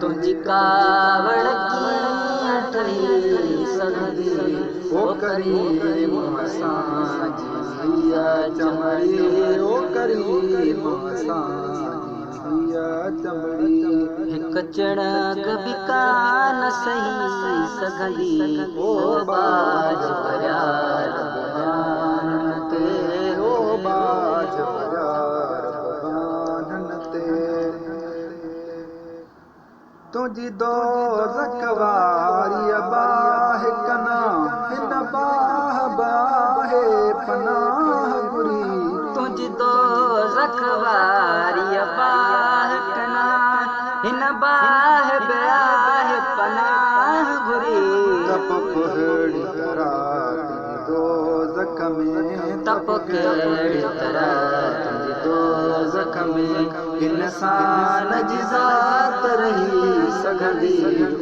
तुझी कावड़ कीअं ठही सघंदी ओ करीम असांजी चमड़ी ओ करीम असांजी चमड़ी हिक चिणक बि कान सही सघंदी ओ बाज भरियार बानन ते ओ बाज भरियार बानन ते तुझी दोज़ख वारी बाह कना हिन बाह बाहे पनाह घुरी तुझी दोज़ख वारी बाह कना हिन बाह बाहे पनाह घुरी तप कहिड़ी तरह तुझी दोज़ख में तप कहिड़ी तरह तुझी दोज़ख में इंसान जी ज़ात रही सघंदी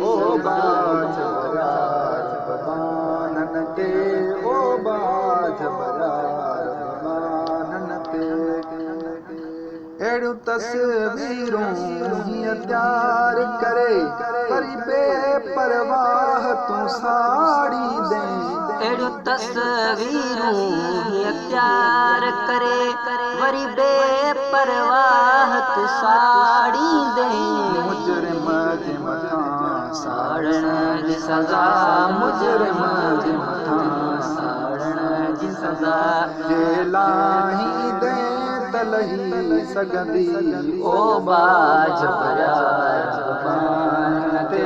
ओ बाज भरियार बानन ते ओ बाज भरियार बानन ते अहिड़ियूं तस्वीरूं हीअं तयार करे वरी बेपरवाह तूं साड़ी दे अहिड़ियूं तस्वीरूं हीअं तयार करे वरी बेपरवाह तूं साड़ी दे मुजरिम जे मथां साड़ण जी सज़ा मुजरिम जे मथां साड़ण जी सज़ा जेलाही दे त लही सघंदी ओ बाज भरियार बानन ते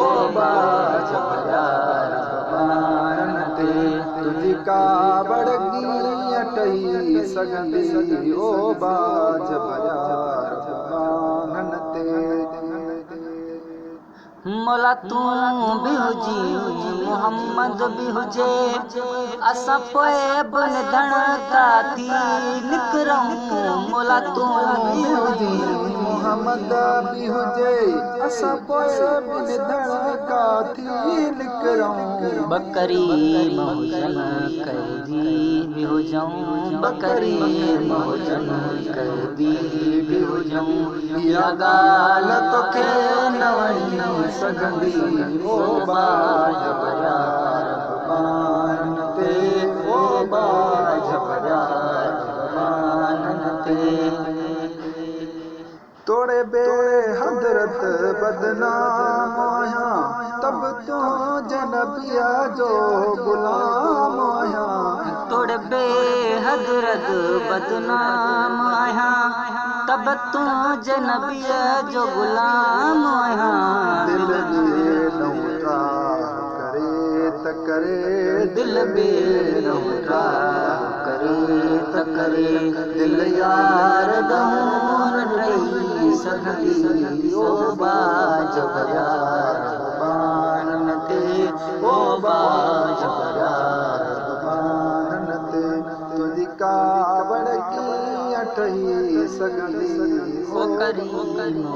ओ बाज भरियार बानन ते तुझी कावड़ कीअं ठही सघंदी ओ बाज भरियार बानन ते मौला तूं बि हुजी मोहम्मद बि हुजे असां पोइ बन धण काथी निकिरूं मौला तूं बि हुजी मोहम्मद बि हुजे असां पोइ बन धण काथी निकिरूं बकरी हुजन कैदी बि हुजऊं बकरी हुजन कैदी बि हुजऊं इहा ॻाल्हि तोखे न वणी सघंदी ओ बाज भरियार बानन ते ओ बाज भरियार बानन ते तोड़े बे हज़रत बदनाम आहियां तब तुंहिंजे नबीअ जो गुलाम आहियां तोड़े बे हज़रत बदनाम आहियां तब तुंहिंजे नबीअ जो गुलाम आहियां दिल बेनौता करे त करे दिल बेनौता करे त करे दिल यार ॾांहुं न रही सघंदी ओ बाज भरियार बानन ते ओ बाज भरियार बानन ते तुझी कावड़ कीअं ठही सघंदी ओ करीम